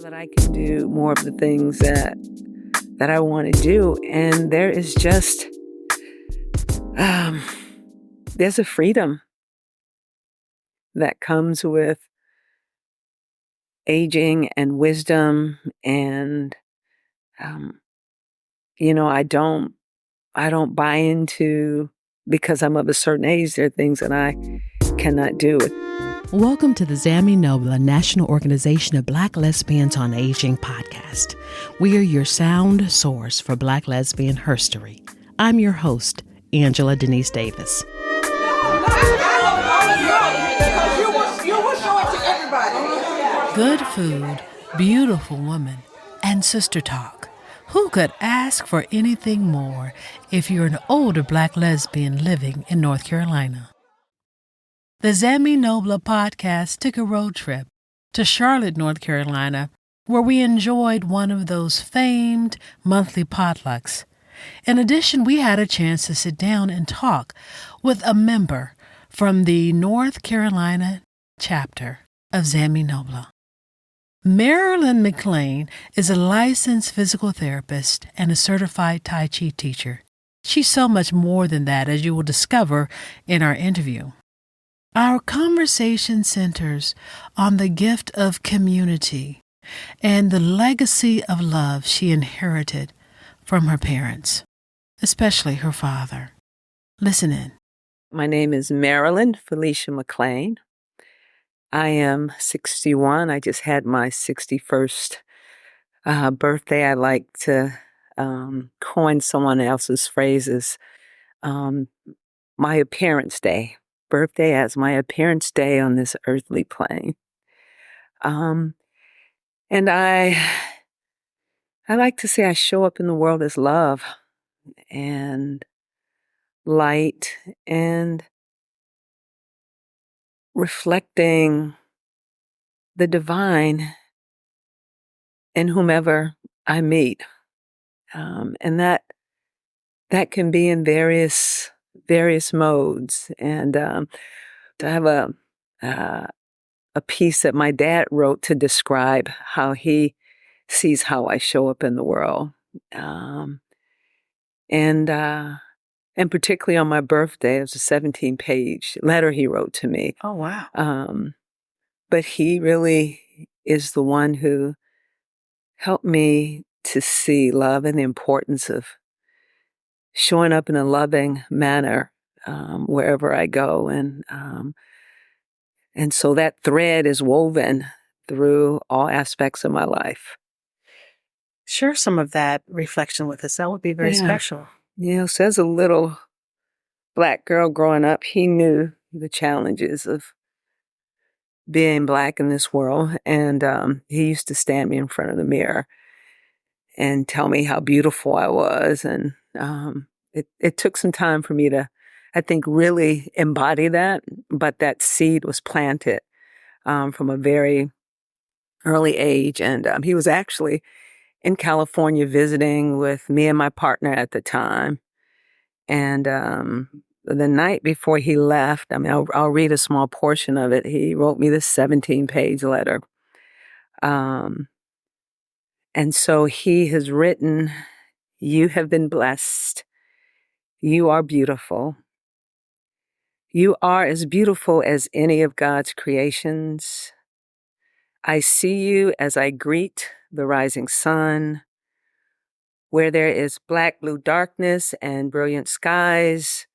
so that I can do more of the things that I want to do. And there is just, there's a freedom that comes with aging and wisdom. And, I don't buy into, because I'm of a certain age, there are things that I cannot do. Welcome to the ZAMI NOBLA National Organization of Black Lesbians on Aging podcast. We are your sound source for Black lesbian herstory. I'm your host, Angela Denise Davis. Good food, beautiful woman, and sister talk. Who could ask for anything more if you're an older Black lesbian living in North Carolina? The ZAMI NOBLA podcast took a road trip to Charlotte, North Carolina, where we enjoyed one of those famed monthly potlucks. In addition, we had a chance to sit down and talk with a member from the North Carolina chapter of ZAMI NOBLA. Marilyn McClain is a licensed physical therapist and a certified Tai Chi teacher. She's so much more than that, as you will discover in our interview. Our conversation centers on the gift of community and the legacy of love she inherited from her parents, especially her father. Listen in. My name is Marilyn Felicia McClain. I am 61. I just had my 61st birthday. I like to coin someone else's phrases. My appearance day. Birthday as my appearance day on this earthly plane. And I like to say I show up in the world as love and light and reflecting the divine in whomever I meet. And that can be in various modes. And I have a piece that my dad wrote to describe how he sees how I show up in the world. And particularly on my birthday, it was a 17-page letter he wrote to me. Oh, wow. But he really is the one who helped me to see love and the importance of showing up in a loving manner wherever I go. And so that thread is woven through all aspects of my life. Share some of that reflection with us. That would be very special. So as a little Black girl growing up, he knew the challenges of being Black in this world. And he used to stand me in front of the mirror and tell me how beautiful I was. And it took some time for me to, I think, really embody that. But that seed was planted from a very early age. And he was actually in California visiting with me and my partner at the time. And the night before he left, I'll read a small portion of it. He wrote me this 17-page letter. And so he has written, "You have been blessed. You are beautiful. You are as beautiful as any of God's creations. I see you as I greet the rising sun, where there is black blue darkness and brilliant skies,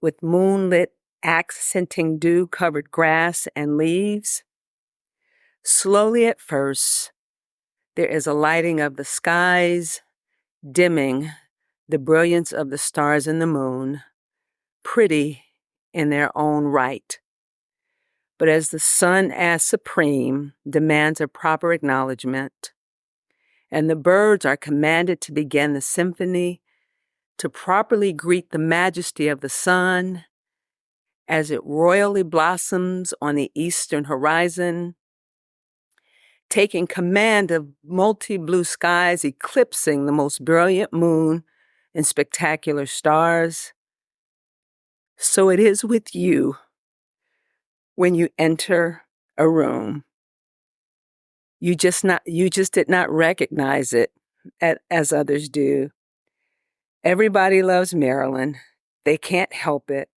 with moonlit accenting dew-covered grass and leaves. Slowly at first, there is a lighting of the skies, dimming the brilliance of the stars and the moon, pretty in their own right. But as the sun as supreme demands a proper acknowledgement, and the birds are commanded to begin the symphony to properly greet the majesty of the sun as it royally blossoms on the eastern horizon, taking command of multi-blue skies, eclipsing the most brilliant moon and spectacular stars. So it is with you when you enter a room. You just did not recognize it as others do. Everybody loves Marilyn. They can't help it.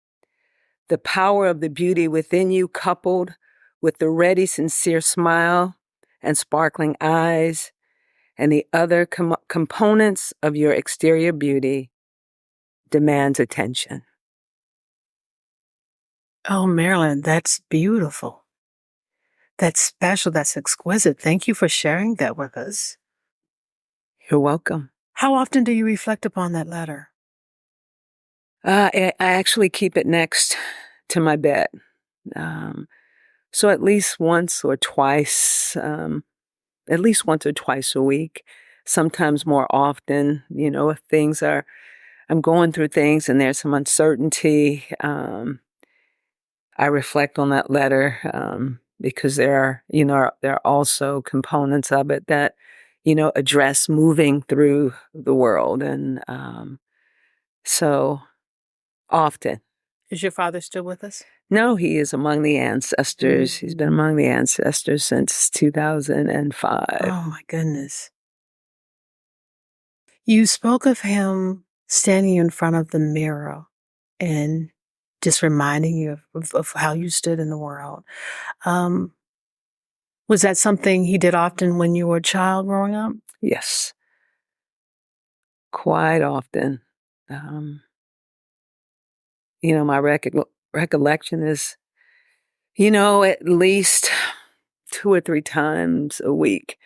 The power of the beauty within you, coupled with the ready, sincere smile and sparkling eyes, and the other components of your exterior beauty, demands attention. Oh, Marilyn, that's beautiful. That's special. That's exquisite. Thank you for sharing that with us. You're welcome. How often do you reflect upon that letter? I actually keep it next to my bed. So at least once or twice a week, sometimes more often, if I'm going through things and there's some uncertainty, I reflect on that letter, because there are also components of it that, address moving through the world. And, so often. Is your father still with us? No, he is among the ancestors. He's been among the ancestors since 2005. Oh, my goodness. You spoke of him standing in front of the mirror and just reminding you of how you stood in the world. Was that something he did often when you were a child growing up? Yes. Quite often. My recollection is, at least 2 or 3 times a week.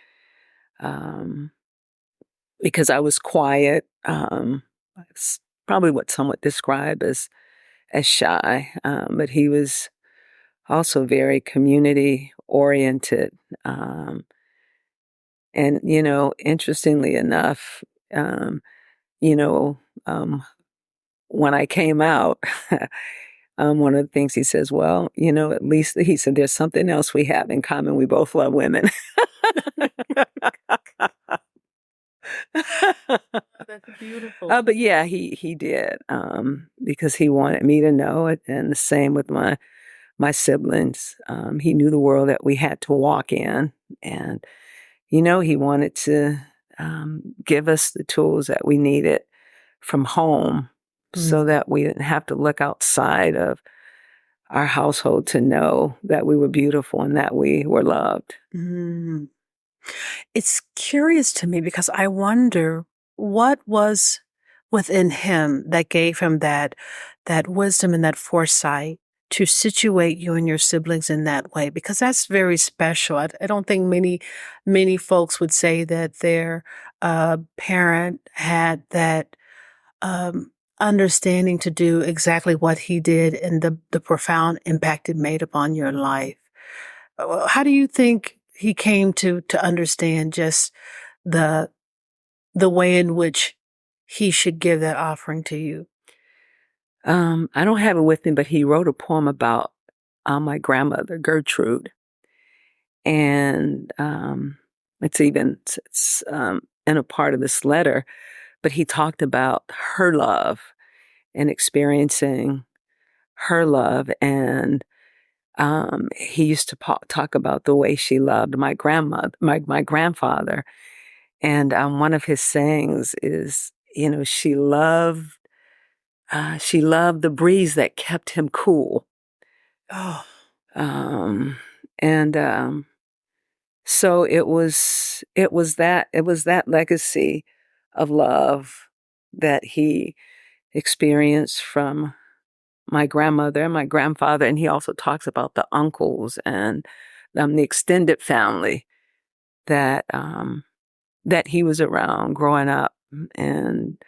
Because I was quiet. It's probably what some would describe as shy. But he was also very community oriented. And, interestingly enough, when I came out, one of the things he says, well, at least he said, there's something else we have in common. We both love women. That's beautiful. But yeah, he did, because he wanted me to know it, and the same with my siblings. He knew the world that we had to walk in, and he wanted to give us the tools that we needed from home, so that we didn't have to look outside of our household to know that we were beautiful and that we were loved. Mm. It's curious to me because I wonder what was within him that gave him that wisdom and that foresight to situate you and your siblings in that way, because that's very special. I don't think many folks would say that their parent had that understanding to do exactly what he did and the profound impact it made upon your life. How do you think he came to understand just the way in which he should give that offering to you? I don't have it with me, but he wrote a poem about my grandmother, Gertrude. And it's in a part of this letter, but he talked about her love and experiencing her love. And he used to talk about the way she loved my grandfather. And one of his sayings is, she loved the breeze that kept him cool. Oh. So it was that legacy of love that he experienced from my grandmother and my grandfather. And he also talks about the uncles and the extended family that he was around growing up. And,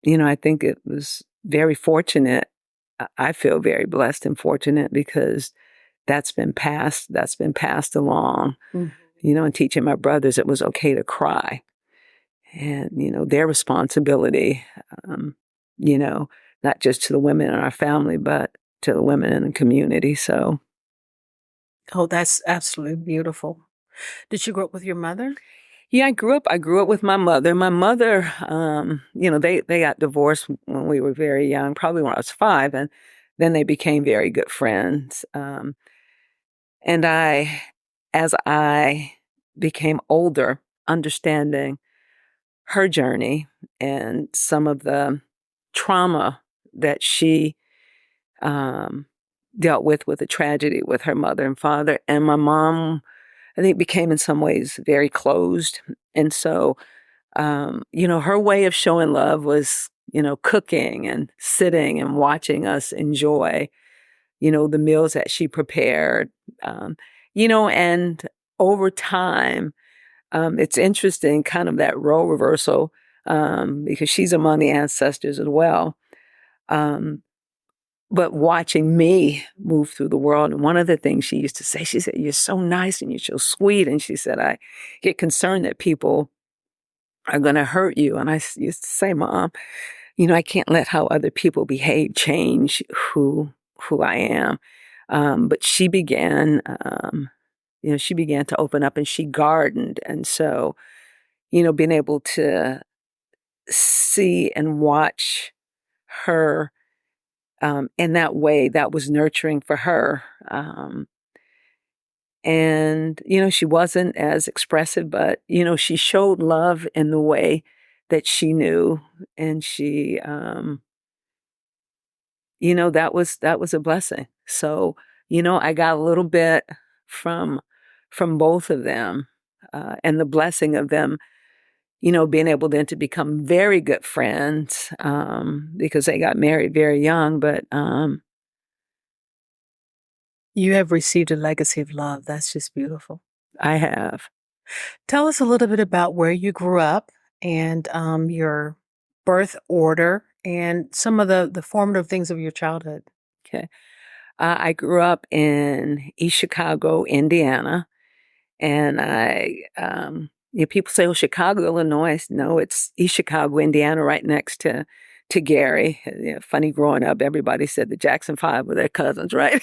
I think it was very fortunate. I feel very blessed and fortunate because that's been passed along. And teaching my brothers it was okay to cry. And, their responsibility, not just to the women in our family, but to the women in the community. So. Oh, that's absolutely beautiful. Did you grow up with your mother? Yeah, I grew up with my mother. My mother, they got divorced when we were very young, probably when I was 5, and then they became very good friends. And I as I became older, understanding her journey and some of the trauma that she dealt with a tragedy with her mother and father. And my mom, I think, became in some ways very closed. And so, her way of showing love was, cooking and sitting and watching us enjoy, the meals that she prepared. And over time, it's interesting, kind of that role reversal, because she's among the ancestors as well. But watching me move through the world, and one of the things she used to say, she said, "You're so nice and you're so sweet." And she said, "I get concerned that people are going to hurt you." And I used to say, "Mom, I can't let how other people behave change who I am." But she began, she began to open up, and she gardened. And so, being able to see and watch her in that way, that was nurturing for her. And, she wasn't as expressive, but, she showed love in the way that she knew. And she, that was a blessing. So, I got a little bit from both of them, and the blessing of them, being able then to become very good friends, because they got married very young. But You have received a legacy of love. That's just beautiful. I have. Tell us a little bit about where you grew up and your birth order and some of the formative things of your childhood. Okay. I grew up in East Chicago, Indiana, and people say, "Oh, Chicago, Illinois." No, it's East Chicago, Indiana, right next to Gary. Funny, growing up, everybody said the Jackson Five were their cousins, right?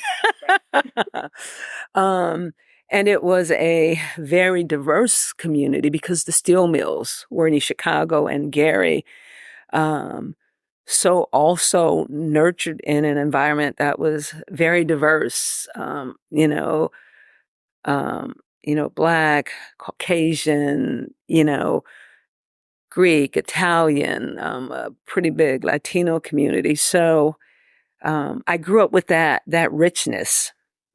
And it was a very diverse community because the steel mills were in East Chicago and Gary. So also nurtured in an environment that was very diverse, Black, Caucasian, Greek, Italian, a pretty big Latino community. So I grew up with that richness.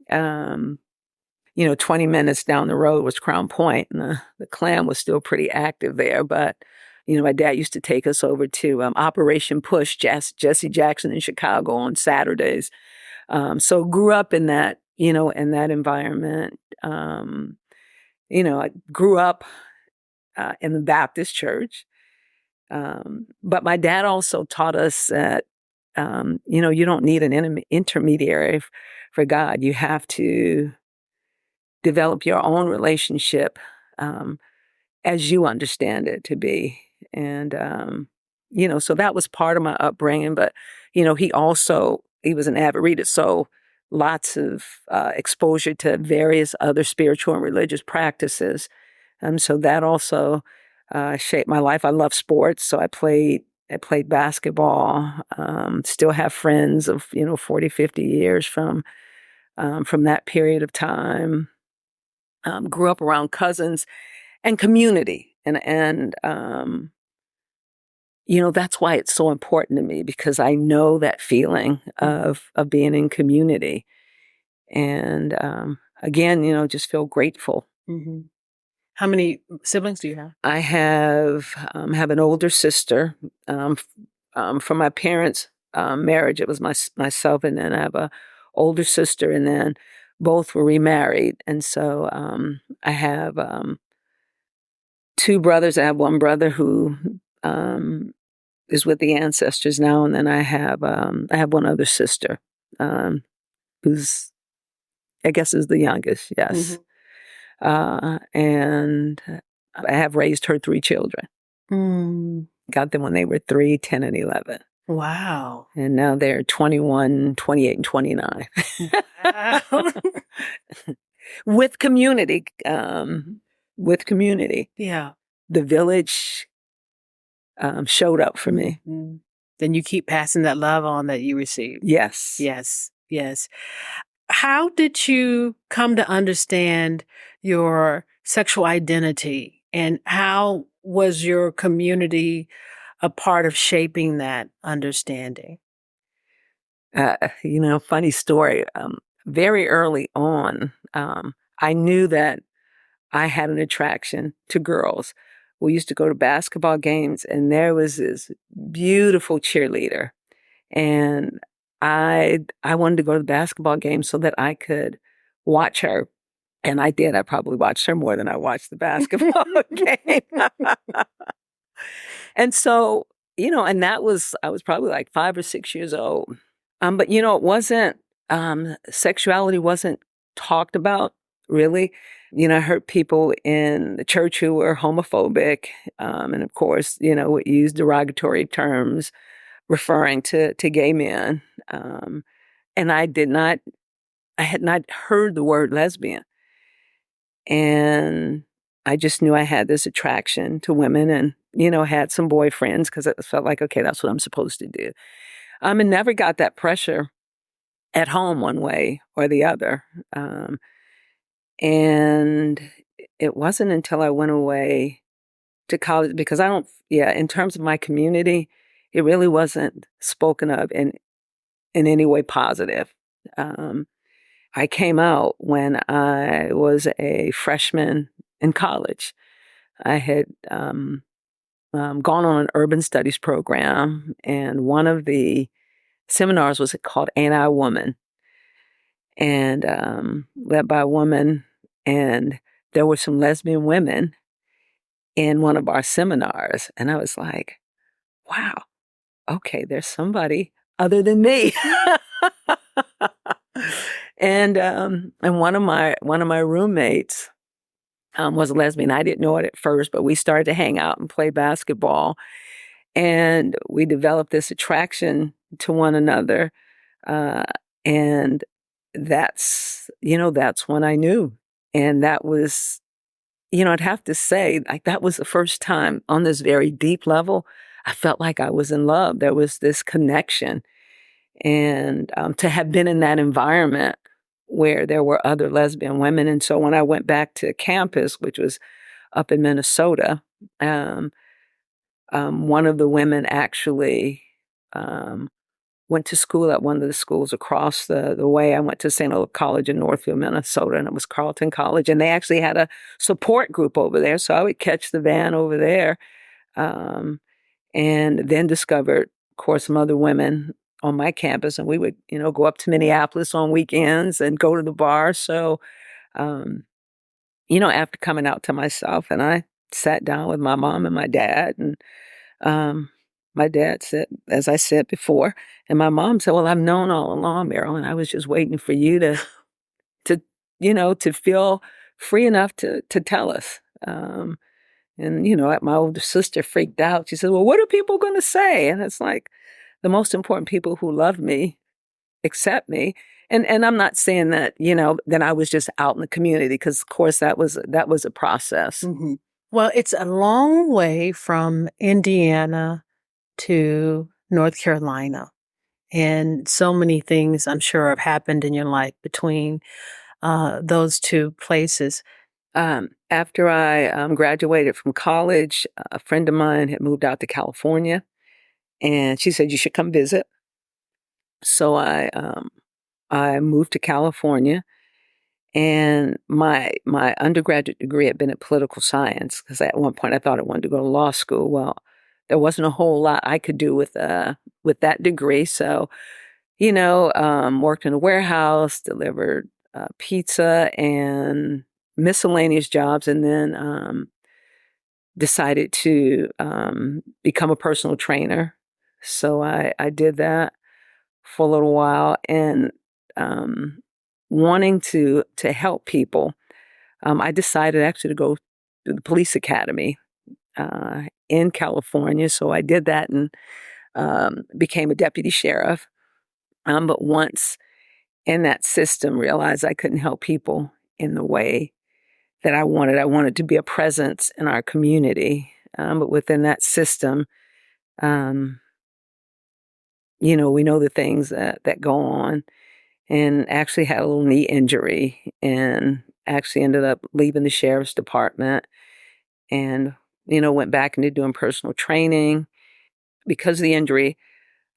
20 minutes down the road was Crown Point, and the Klan was still pretty active there. But, my dad used to take us over to Operation Push, Jesse Jackson in Chicago on Saturdays. So grew up in that, in that environment. I grew up in the Baptist church. But my dad also taught us that, you don't need an intermediary for God. You have to develop your own relationship as you understand it to be. And, so that was part of my upbringing. But, he was an avid reader. So lots of exposure to various other spiritual and religious practices. So that also shaped my life. I love sports. So I played basketball, still have friends of, 40, 50 years from that period of time. Grew up around cousins and community. And that's why it's so important to me, because I know that feeling of being in community. And again, just feel grateful. Mm-hmm. How many siblings do you have? I have an older sister. From my parents' marriage, it was myself, and then I have a older sister, and then both were remarried. And so I have two brothers. I have one brother who is with the ancestors now, and then I have one other sister who's, I guess, is the youngest. Yes. Mm-hmm. And I have raised her three children. Got them when they were 3, 10, and 11. Wow. And now they're 21, 28, and 29. Wow. With community. Yeah. The village showed up for me. Mm-hmm. Then you keep passing that love on that you received. Yes. Yes. Yes. how did you come to understand your sexual identity, and how was your community a part of shaping that understanding? Funny story. Very early on, I knew that I had an attraction to girls. We used to go to basketball games, and there was this beautiful cheerleader, and I wanted to go to the basketball game so that I could watch her. And I did. I probably watched her more than I watched the basketball game. And so, and I was probably like 5 or 6 years old. But it wasn't, sexuality wasn't talked about really. I heard people in the church who were homophobic, and of course, would use derogatory terms referring to gay men. And I had not heard the word lesbian. And I just knew I had this attraction to women and, had some boyfriends because it felt like, okay, that's what I'm supposed to do. And never got that pressure at home one way or the other. And it wasn't until I went away to college because in terms of my community, it really wasn't spoken of in any way positive. I came out when I was a freshman in college. I had gone on an urban studies program, and one of the seminars was called Ain't I a Woman? And led by a woman, and there were some lesbian women in one of our seminars. And I was like, wow, okay, there's somebody other than me. And one of my roommates was a lesbian. I didn't know it at first, but we started to hang out and play basketball, and we developed this attraction to one another. And that's when I knew, and that was, I'd have to say, like, that was the first time on this very deep level I felt like I was in love. There was this connection, and to have been in that environment where there were other lesbian women. And so when I went back to campus, which was up in Minnesota, one of the women actually went to school at one of the schools across the way. I went to St. Olaf College in Northfield, Minnesota, and it was Carleton College. And they actually had a support group over there. So I would catch the van over there, and then discovered, of course, some other women on my campus. And we would, go up to Minneapolis on weekends and go to the bar. So, after coming out to myself, and I sat down with my mom and my dad, and my dad said, as I said before, and my mom said, well, I've known all along, Marilyn. I was just waiting for you to feel free enough to tell us. And my older sister freaked out. She said, well, what are people going to say? And it's like, the most important people who love me accept me. And I'm not saying that, that I was just out in the community, because of course that was a process. Mm-hmm. Well, it's a long way from Indiana to North Carolina. And so many things, I'm sure, have happened in your life between those two places. After I graduated from college, a friend of mine had moved out to California, and she said, you should come visit. So I moved to California, and my undergraduate degree had been in political science, because at one point I thought I wanted to go to law school. Well, there wasn't a whole lot I could do with that degree. So, worked in a warehouse, delivered pizza and miscellaneous jobs, and then decided to become a personal trainer. So I did that for a little while, and wanting to help people, I decided actually to go to the police academy in California. So I did that and became a deputy sheriff. But once in that system, realized I couldn't help people in the way that I wanted. I wanted to be a presence in our community. But within that system, we know the things that go on. and actually had a little knee injury and actually ended up leaving the sheriff's department and, went back into doing personal training. Because of the injury,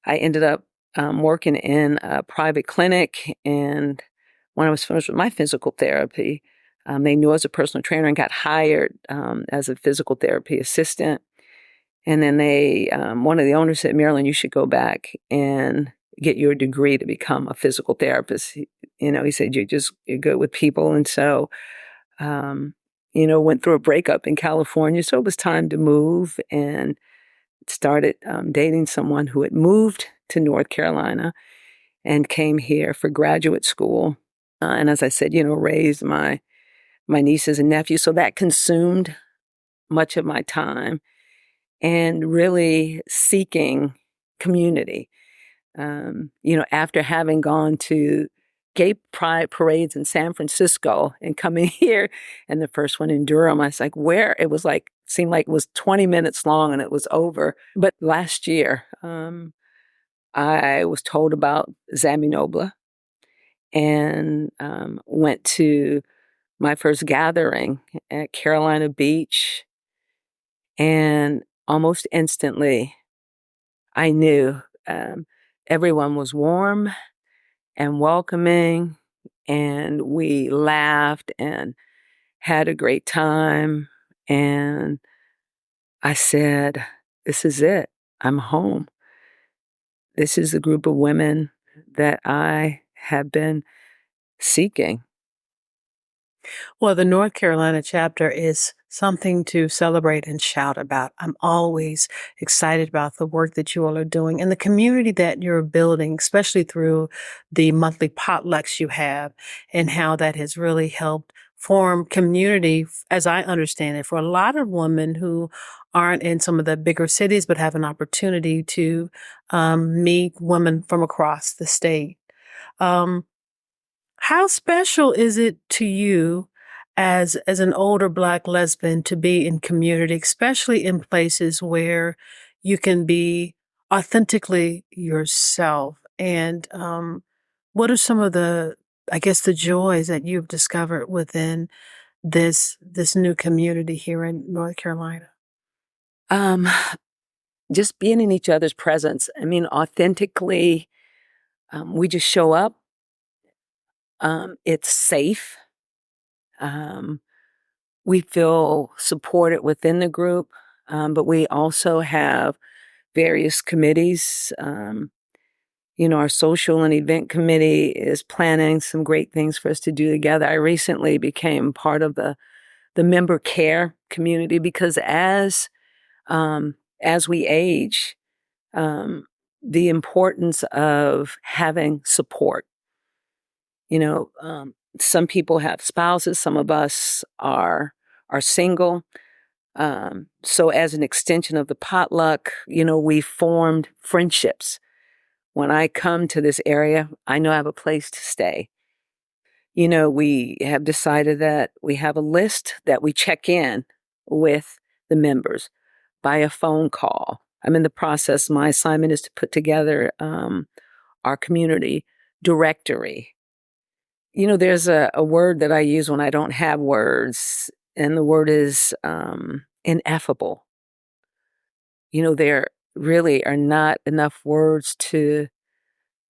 I ended up working in a private clinic. And when I was finished with my physical therapy, they knew I was a personal trainer and got hired as a physical therapy assistant. And then one of the owners said, Marilyn, you should go back and get your degree to become a physical therapist. He said, you're good with people. And so, went through a breakup in California. So it was time to move and started dating someone who had moved to North Carolina and came here for graduate school. And as I said, raised my nieces and nephews. So that consumed much of my time and really seeking community. After having gone to gay pride parades in San Francisco and coming here and the first one in Durham, I was like, seemed like it was 20 minutes long and it was over. But last year, I was told about ZAMI NOBLA and went to my first gathering at Carolina Beach. And almost instantly, I knew everyone was warm and welcoming, and we laughed and had a great time. And I said, this is it. I'm home. This is the group of women that I have been seeking. Well, the North Carolina chapter is something to celebrate and shout about. I'm always excited about the work that you all are doing and the community that you're building, especially through the monthly potlucks you have and how that has really helped form community, as I understand it, for a lot of women who aren't in some of the bigger cities but have an opportunity to meet women from across the state. How special is it to you as an older Black lesbian to be in community, especially in places where you can be authentically yourself? And what are some of the joys that you've discovered within this new community here in North Carolina? Just being in each other's presence. I mean, authentically, we just show up. It's safe. We feel supported within the group, but we also have various committees. Our social and event committee is planning some great things for us to do together. I recently became part of the member care community because as we age, the importance of having support. Some people have spouses. Some of us are single. So as an extension of the potluck, we formed friendships. When I come to this area, I know I have a place to stay. We have decided that we have a list that we check in with the members by a phone call. I'm in the process. My assignment is to put together our community directory. There's a word that I use when I don't have words, and the word is ineffable. There really are not enough words to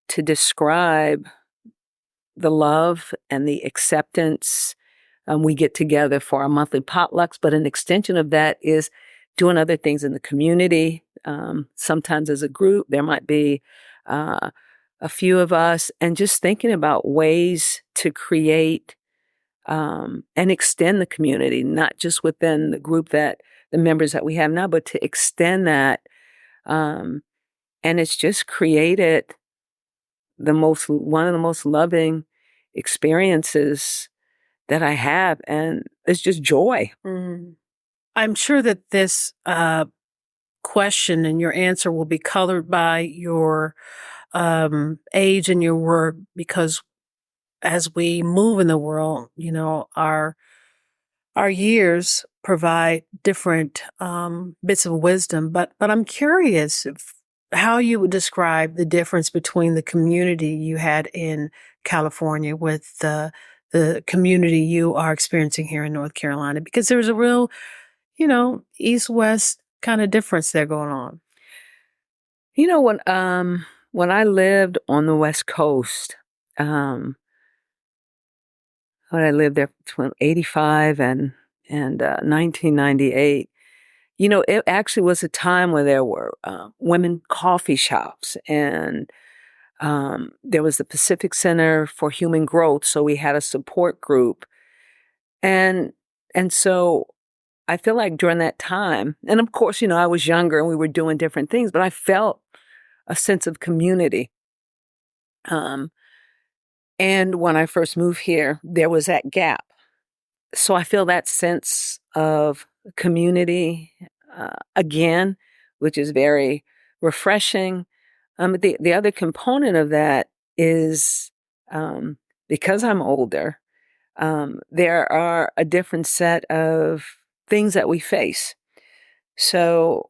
describe the love and the acceptance. We get together for our monthly potlucks, but an extension of that is doing other things in the community. Sometimes as a group, there might be a few of us, and just thinking about ways to create and extend the community, not just within the group that the members that we have now, but to extend that. And it's just created one of the most loving experiences that I have. And it's just joy. Mm. I'm sure that this question and your answer will be colored by your age and your work, because as we move in the world, our years provide different bits of wisdom. But I'm curious how you would describe the difference between the community you had in California with the community you are experiencing here in North Carolina? Because there's a real, East-West kind of difference there going on. When I lived on the West Coast, when I lived there between 85 and 1998, it actually was a time where there were women coffee shops, and there was the Pacific Center for Human Growth, so we had a support group, and so I feel like during that time, and of course, I was younger and we were doing different things, but I felt a sense of community. And when I first moved here, there was that gap. So I feel that sense of community again, which is very refreshing. The other component of that is because I'm older, there are a different set of things that we face. So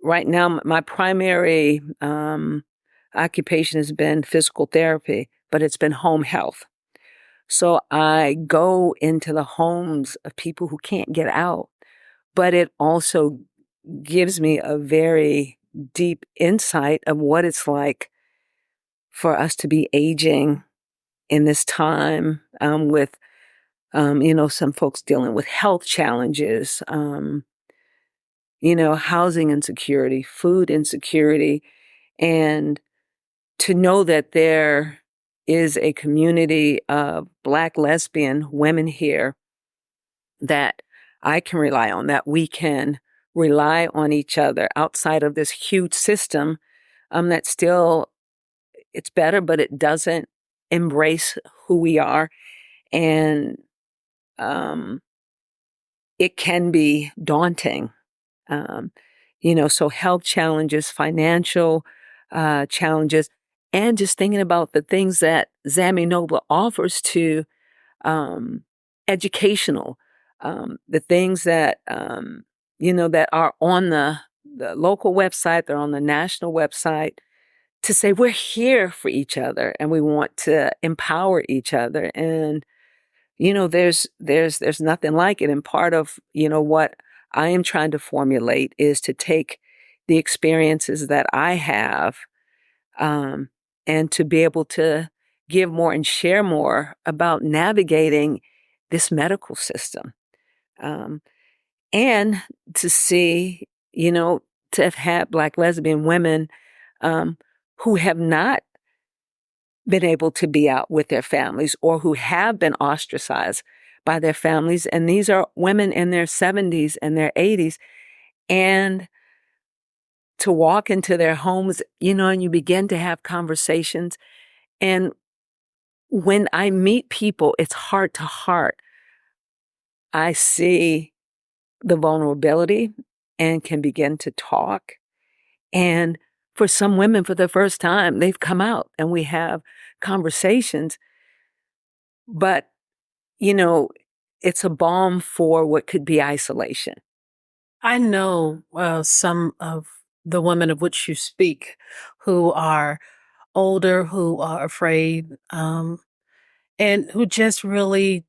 right now, my primary occupation has been physical therapy, but it's been home health. So I go into the homes of people who can't get out, but it also gives me a very deep insight of what it's like for us to be aging in this time with, some folks dealing with health challenges, housing insecurity, food insecurity, and to know that there is a community of Black lesbian women here that I can rely on, that we can rely on each other outside of this huge system that still, it's better, but it doesn't embrace who we are. And it can be daunting. So health challenges, financial challenges, and just thinking about the things that ZAMI NOBLA offers to educational, the things that, that are on the local website, they're on the national website, to say we're here for each other and we want to empower each other. And, there's nothing like it. And part of, what I am trying to formulate is to take the experiences that I have, and to be able to give more and share more about navigating this medical system. And to see, to have had Black lesbian women who have not been able to be out with their families or who have been ostracized by their families. And these are women in their 70s and their 80s. And to walk into their homes, and you begin to have conversations. And when I meet people, it's heart to heart. I see the vulnerability and can begin to talk. And for some women, for the first time, they've come out and we have conversations. But, it's a balm for what could be isolation. I know some of the women of which you speak who are older, who are afraid, and who just really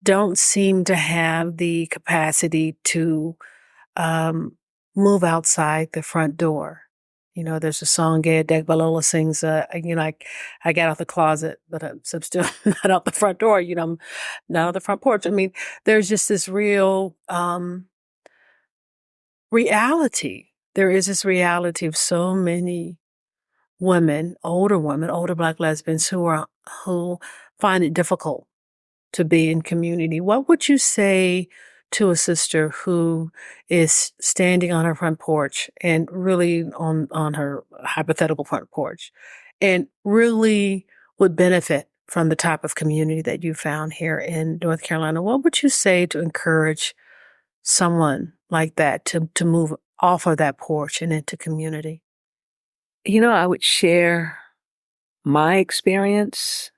don't seem to have the capacity to move outside the front door. There's a song Gaya Degbalola sings, I got out the closet, but I'm still not out the front door, I'm not on the front porch. I mean, there's just this real reality. There is this reality of so many women, older Black lesbians who find it difficult to be in community. What would you say to a sister who is standing on her front porch and really on her hypothetical front porch and really would benefit from the type of community that you found here in North Carolina? What would you say to encourage someone like that to move off of that porch and into community? I would share my experience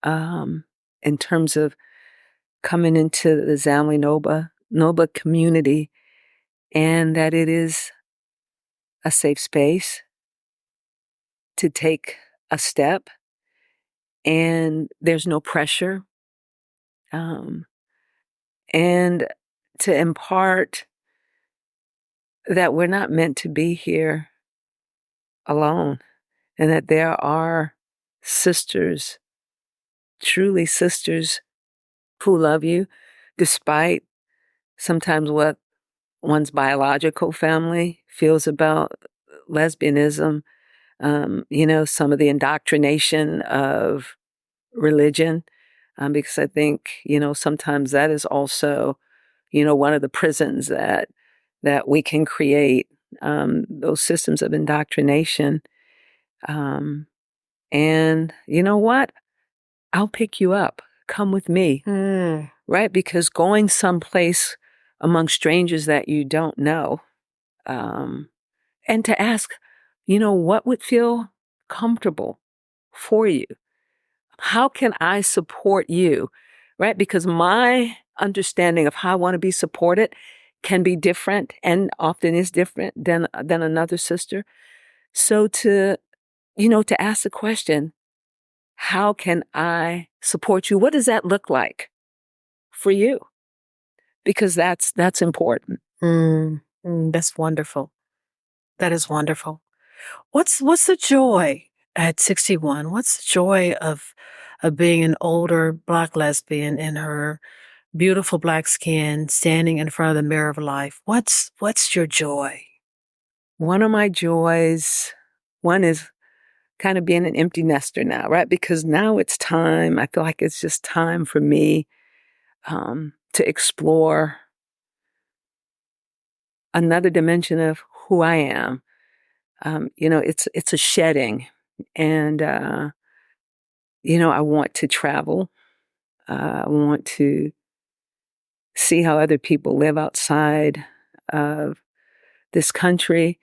in terms of coming into the ZAMI NOBLA community, and that it is a safe space to take a step and there's no pressure. And to impart that we're not meant to be here alone, and that there are sisters, truly sisters, who love you despite sometimes what one's biological family feels about lesbianism, some of the indoctrination of religion, because I think, sometimes that is also, one of the prisons that we can create, those systems of indoctrination. And you know what? I'll pick you up. Come with me. Right? Because going someplace among strangers that you don't know, and to ask, what would feel comfortable for you? How can I support you? Right? Because my understanding of how I want to be supported can be different and often is different than another sister. So to ask the question, how can I support you? What does that look like for you? Because that's important. That's wonderful. That is wonderful. What's the joy at 61? What's the joy of being an older Black lesbian in her beautiful Black skin, standing in front of the mirror of life? What's your joy? One of my joys, one is kind of being an empty nester now, right? Because now it's time. I feel like it's just time for me to explore another dimension of who I am. It's a shedding, and I want to travel. I want to see how other people live outside of this country.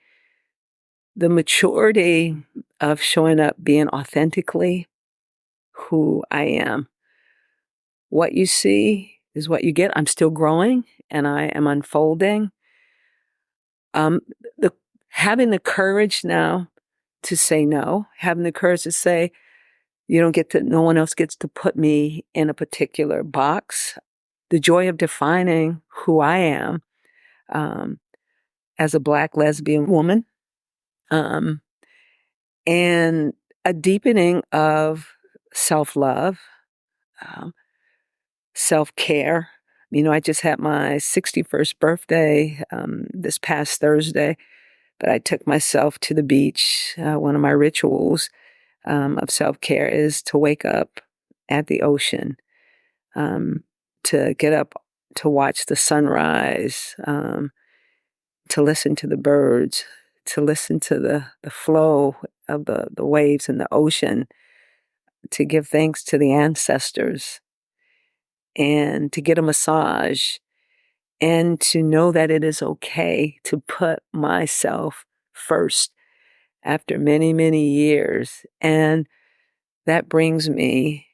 The maturity of showing up, being authentically who I am. What you see is what you get. I'm still growing and I am unfolding. Having the courage now to say no, having the courage to say, no one else gets to put me in a particular box. The joy of defining who I am as a Black lesbian woman, and a deepening of self-love, self-care. I just had my 61st birthday this past Thursday, but I took myself to the beach. One of my rituals of self-care is to wake up at the ocean, to get up to watch the sunrise, to listen to the birds, to listen to the flow of the waves in the ocean, to give thanks to the ancestors, and to get a massage, and to know that it is okay to put myself first after many, many years. And that brings me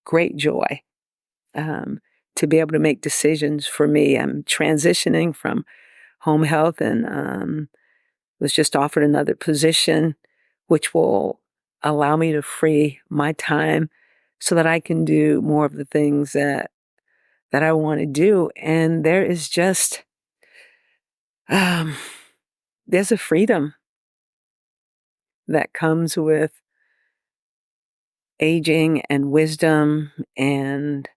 great joy, to be able to make decisions for me. I'm transitioning from home health and was just offered another position, which will allow me to free my time so that I can do more of the things that I want to do. And there is just, there's a freedom that comes with aging and wisdom. And,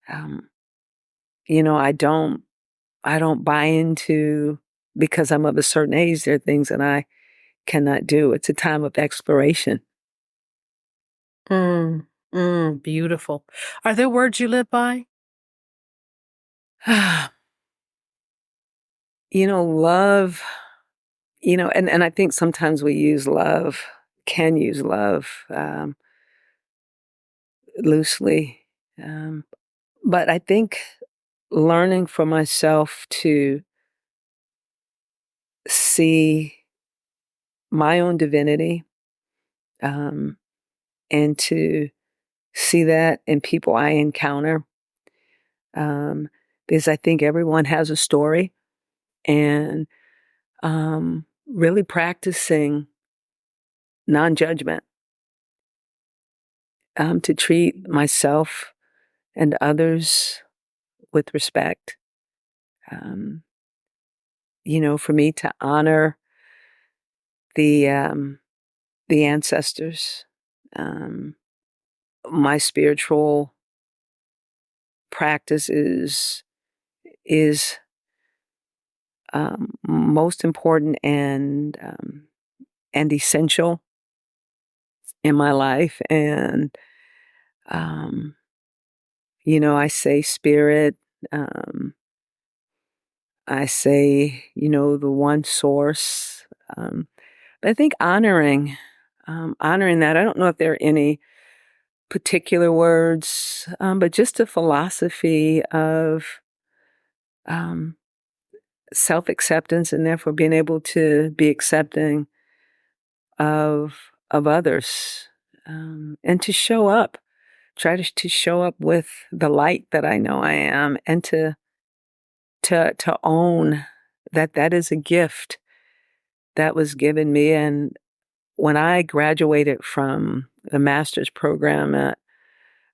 I don't buy into, because I'm of a certain age, there are things that I cannot do. It's a time of exploration. Beautiful. Are there words you live by? Love, and I think sometimes we can use love loosely. But I think learning for myself to see my own divinity, and to see that in people I encounter, because I think everyone has a story, and really practicing non-judgment. to treat myself and others with respect. For me to honor the ancestors, my spiritual practice is most important and essential in my life. And I say spirit. I say, the one source. But I think honoring that. I don't know if there are any particular words, but just a philosophy of self-acceptance, and therefore being able to be accepting of others, and to show up, try to show up with the light that I know I am, and to own that is a gift that was given me. And when I graduated from the master's program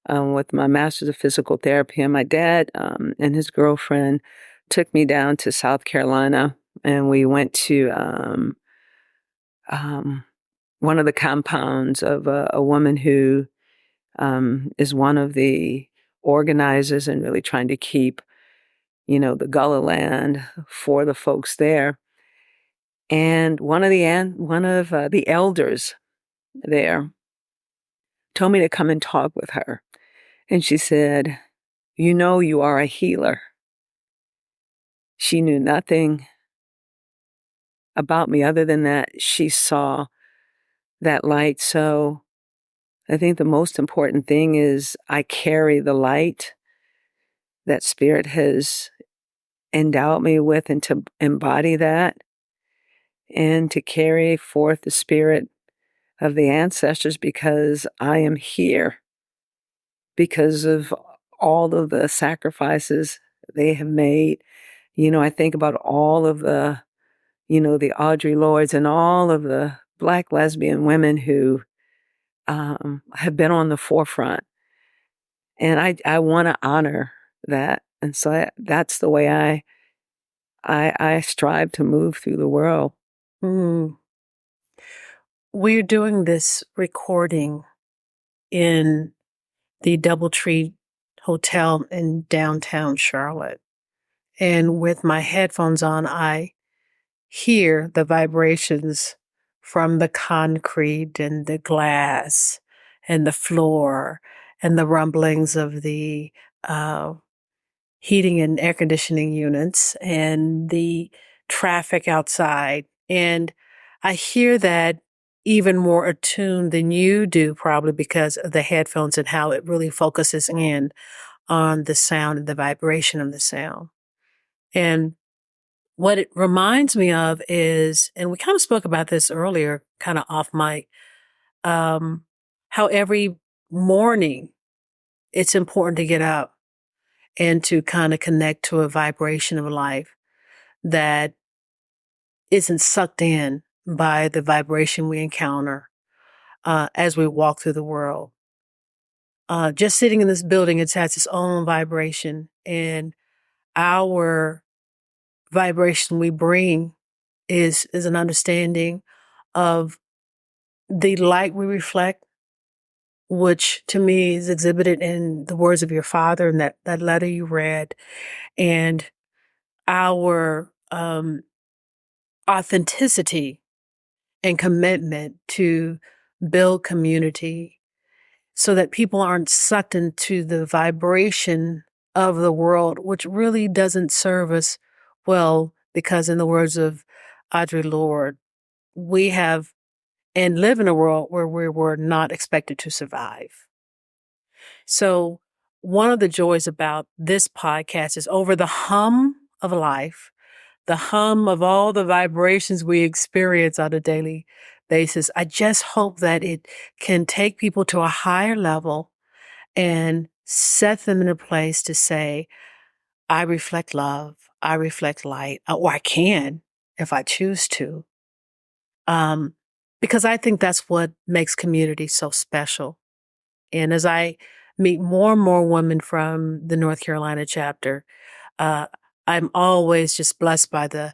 with my master's of physical therapy, and my dad and his girlfriend took me down to South Carolina, and we went to one of the compounds of a woman who is one of the organizers and really trying to keep, the Gullah land for the folks there. And one of the elders there told me to come and talk with her. And she said, you are a healer. She knew nothing about me other than that she saw that light. So I think the most important thing is I carry the light that Spirit has endowed me with, and to embody that, and to carry forth the spirit of the ancestors, because I am here because of all of the sacrifices they have made. I think about all of the, the Audre Lordes and all of the Black lesbian women who have been on the forefront. And I want to honor that. And so that's the way I strive to move through the world. Mm. We're doing this recording in the DoubleTree Hotel in downtown Charlotte. And with my headphones on, I hear the vibrations from the concrete and the glass and the floor and the rumblings of the heating and air conditioning units and the traffic outside. And I hear that even more attuned than you do, probably because of the headphones and how it really focuses in on the sound and the vibration of the sound. And what it reminds me of is, and we kind of spoke about this earlier, kind of off mic, how every morning it's important to get up and to kind of connect to a vibration of life that isn't sucked in by the vibration we encounter as we walk through the world. Just sitting in this building, it has its own vibration, and our vibration we bring is an understanding of the light we reflect, which to me is exhibited in the words of your father and that letter you read, and our authenticity and commitment to build community so that people aren't sucked into the vibration of the world, which really doesn't serve us well, because in the words of Audre Lorde, we have and live in a world where we were not expected to survive. So one of the joys about this podcast is over the hum of life, the hum of all the vibrations we experience on a daily basis. I just hope that it can take people to a higher level and set them in a place to say, I reflect love, I reflect light, or I can if I choose to. Because I think that's what makes community so special. And as I meet more and more women from the North Carolina chapter, I'm always just blessed by the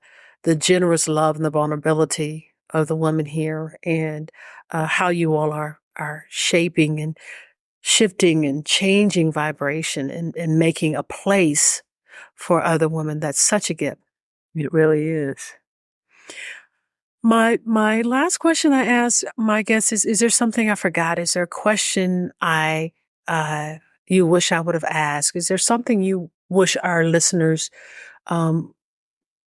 generous love and the vulnerability of the women here, and how you all are shaping and shifting and changing vibration and making a place for other women. That's such a gift. It really is. My last question I ask my guests is there something I forgot? Is there a question you wish I would have asked? Is there something you wish our listeners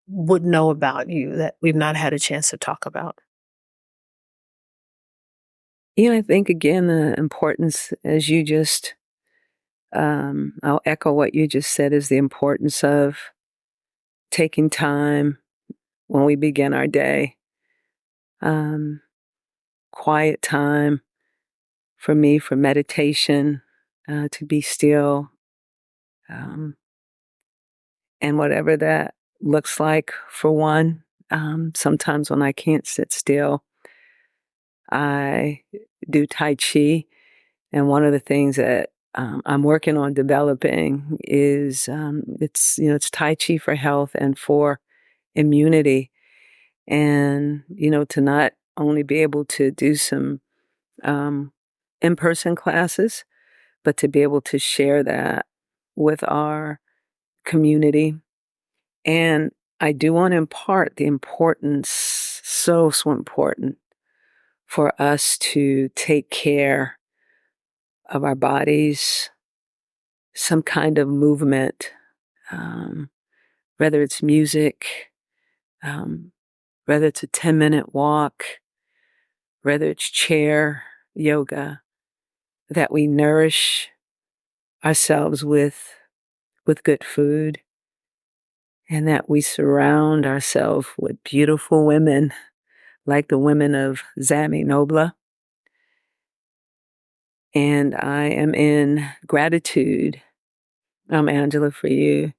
would know about you that we've not had a chance to talk about? I think again, the importance, as you just, I'll echo what you just said, is the importance of taking time when we begin our day. Quiet time for me, for meditation, to be still, and whatever that looks like for one. Sometimes when I can't sit still, I do Tai Chi. And one of the things that I'm working on developing is it's Tai Chi for health and for immunity. And, to not only be able to do some in-person classes, but to be able to share that with our community. And I do want to impart the importance, so important, for us to take care of our bodies, some kind of movement, whether it's music, whether it's a 10-minute walk, whether it's chair yoga, that we nourish ourselves with good food, and that we surround ourselves with beautiful women like the women of ZAMI NOBLA. And I am in gratitude, Angela, for you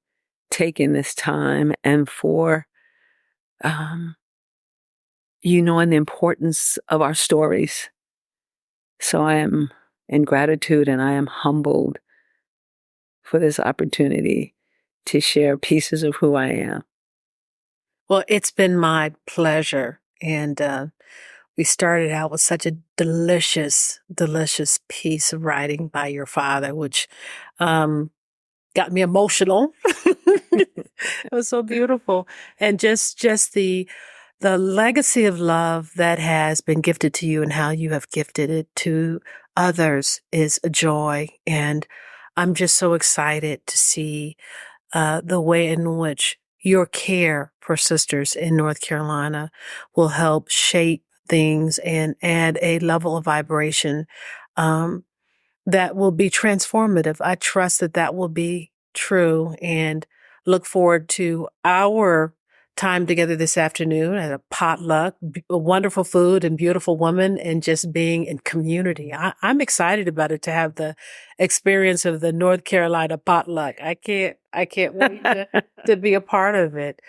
taking this time and for you knowing the importance of our stories. So I am in gratitude, and I am humbled for this opportunity to share pieces of who I am. Well, it's been my pleasure. And we started out with such a delicious, delicious piece of writing by your father, which got me emotional. It was so beautiful. And just the legacy of love that has been gifted to you and how you have gifted it to others is a joy. And I'm just so excited to see the way in which your care for sisters in North Carolina will help shape things and add a level of vibration that will be transformative. I trust that will be true, and look forward to our time together this afternoon at a potluck, a wonderful food and beautiful woman, and just being in community. I'm excited about it, to have the experience of the North Carolina potluck. I can't wait to be a part of it.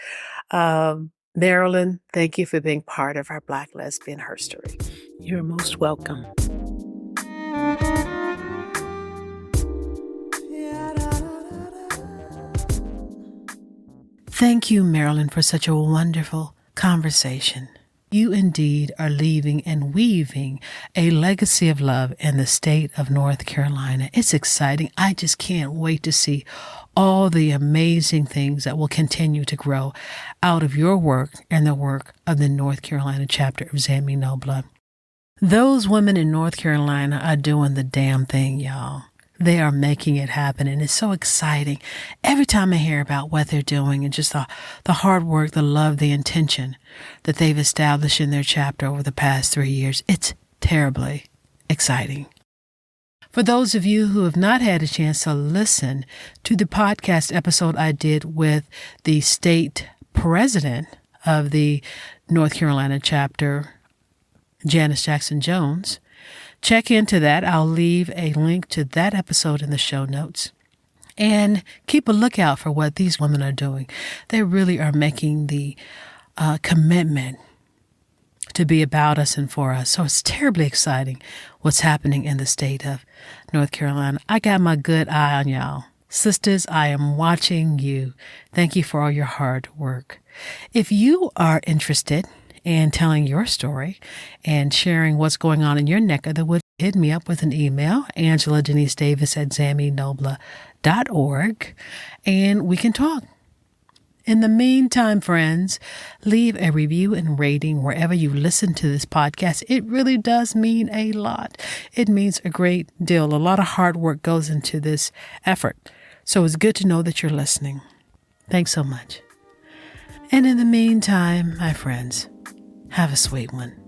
Marilyn, thank you for being part of our Black Lesbian Herstory. You're most welcome. Thank you, Marilyn, for such a wonderful conversation. You indeed are leaving and weaving a legacy of love in the state of North Carolina. It's exciting. I just can't wait to see all the amazing things that will continue to grow out of your work and the work of the North Carolina chapter of ZAMI NOBLA. Those women in North Carolina are doing the damn thing, y'all. They are making it happen, and it's so exciting. Every time I hear about what they're doing and just the hard work, the love, the intention that they've established in their chapter over the past 3 years, it's terribly exciting. For those of you who have not had a chance to listen to the podcast episode I did with the state president of the North Carolina chapter, Janyce Jackson Jones, check into that. I'll leave a link to that episode in the show notes. And keep a lookout for what these women are doing. They really are making the commitment to be about us and for us. So it's terribly exciting what's happening in the state of North Carolina. I got my good eye on y'all. Sisters, I am watching you. Thank you for all your hard work. If you are interested in telling your story and sharing what's going on in your neck of the woods, hit me up with an email, AngelaJanyceDavis@ZAMI.NOBLA.org, and we can talk. In the meantime, friends, leave a review and rating wherever you listen to this podcast. It really does mean a lot. It means a great deal. A lot of hard work goes into this effort. So it's good to know that you're listening. Thanks so much. And in the meantime, my friends, have a sweet one.